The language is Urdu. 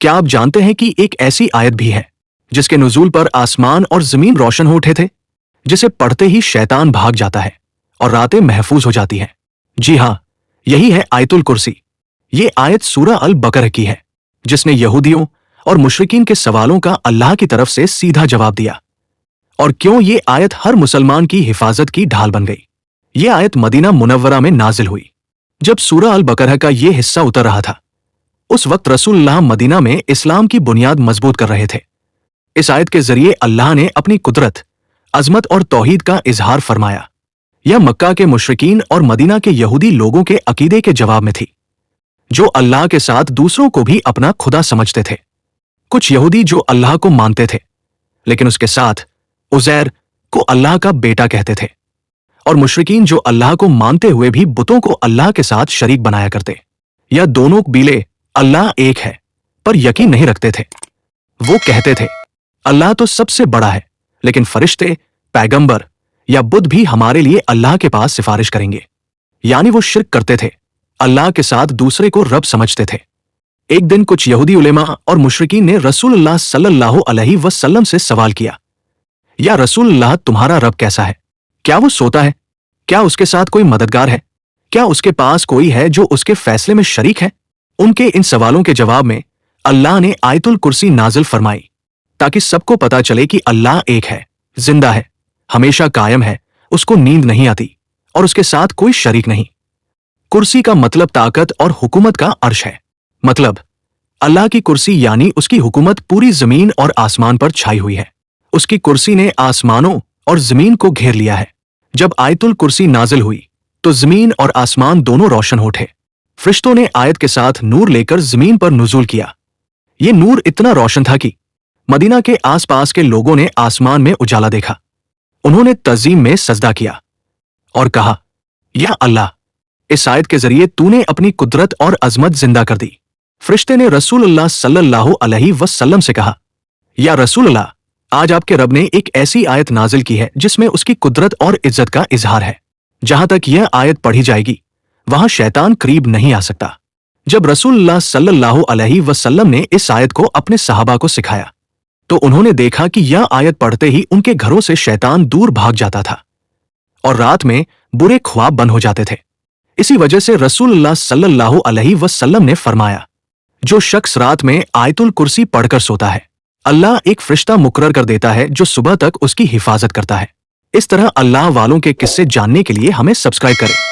کیا آپ جانتے ہیں کہ ایک ایسی آیت بھی ہے جس کے نزول پر آسمان اور زمین روشن ہو اٹھے تھے، جسے پڑھتے ہی شیطان بھاگ جاتا ہے اور راتیں محفوظ ہو جاتی ہیں؟ جی ہاں، یہی ہے آیت الکرسی۔ یہ آیت سورہ البقرہ کی ہے، جس نے یہودیوں اور مشرکین کے سوالوں کا اللہ کی طرف سے سیدھا جواب دیا۔ اور کیوں یہ آیت ہر مسلمان کی حفاظت کی ڈھال بن گئی؟ یہ آیت مدینہ منورہ میں نازل ہوئی جب سورہ البقرہ کا یہ حصہ اتر رہا تھا۔ اس وقت رسول اللہ مدینہ میں اسلام کی بنیاد مضبوط کر رہے تھے۔ اس آیت کے ذریعے اللہ نے اپنی قدرت، عظمت اور توحید کا اظہار فرمایا۔ یہ مکہ کے مشرکین اور مدینہ کے یہودی لوگوں کے عقیدے کے جواب میں تھی، جو اللہ کے ساتھ دوسروں کو بھی اپنا خدا سمجھتے تھے۔ کچھ یہودی جو اللہ کو مانتے تھے لیکن اس کے ساتھ عزیر کو اللہ کا بیٹا کہتے تھے، اور مشرکین جو اللہ کو مانتے ہوئے بھی بتوں کو اللہ کے ساتھ شریک بنایا کرتے، یا دونوں قبیلے اللہ ایک ہے پر یقین نہیں رکھتے تھے۔ وہ کہتے تھے اللہ تو سب سے بڑا ہے، لیکن فرشتے، پیغمبر یا بت بھی ہمارے لیے اللہ کے پاس سفارش کریں گے۔ یعنی وہ شرک کرتے تھے، اللہ کے ساتھ دوسرے کو رب سمجھتے تھے۔ ایک دن کچھ یہودی علماء اور مشرکین نے رسول اللہ صلی اللہ علیہ وسلم سے سوال کیا، یا رسول اللہ، تمہارا رب کیسا ہے؟ کیا وہ سوتا ہے؟ کیا اس کے ساتھ کوئی مددگار ہے؟ کیا اس کے پاس کوئی ہے جو اس کے فیصلے میں شریک ہے؟ ان کے ان سوالوں کے جواب میں اللہ نے آیت الکرسی نازل فرمائی، تاکہ سب کو پتا چلے کہ اللہ ایک ہے، زندہ ہے، ہمیشہ قائم ہے، اس کو نیند نہیں آتی اور اس کے ساتھ کوئی شریک نہیں۔ کرسی کا مطلب طاقت اور حکومت کا عرش ہے۔ مطلب اللہ کی کرسی یعنی اس کی حکومت پوری زمین اور آسمان پر چھائی ہوئی ہے۔ اس کی کرسی نے آسمانوں اور زمین کو گھیر لیا ہے۔ جب آیت الکرسی نازل ہوئی تو زمین اور آسمان دونوں روشن ہو اٹھے۔ فرشتوں نے آیت کے ساتھ نور لے کر زمین پر نزول کیا۔ یہ نور اتنا روشن تھا کہ مدینہ کے آس پاس کے لوگوں نے آسمان میں اجالا دیکھا۔ انہوں نے تعظیم میں سجدہ کیا اور کہا، یا اللہ، اس آیت کے ذریعے تو نے اپنی قدرت اور عظمت زندہ کر دی۔ فرشتے نے رسول اللہ صلی اللہ علیہ وسلم سے کہا، یا رسول اللہ، آج آپ کے رب نے ایک ایسی آیت نازل کی ہے جس میں اس کی قدرت اور عزت کا اظہار ہے۔ جہاں تک یہ آیت پڑھی جائے گی وہاں شیطان قریب نہیں آ سکتا۔ جب رسول اللہ صلی اللہ علیہ وسلم نے اس آیت کو اپنے صحابہ کو سکھایا تو انہوں نے دیکھا کہ یہ آیت پڑھتے ہی ان کے گھروں سے شیطان دور بھاگ جاتا تھا اور رات میں برے خواب بند ہو جاتے تھے۔ اسی وجہ سے رسول اللہ صلی اللہ علیہ وسلم نے فرمایا، جو شخص رات میں آیت الکرسی پڑھ کر سوتا ہے، اللہ ایک فرشتہ مقرر کر دیتا ہے جو صبح تک اس کی حفاظت کرتا ہے۔ اس طرح اللہ والوں کے قصے جاننے کے لیے ہمیں سبسکرائب کریں۔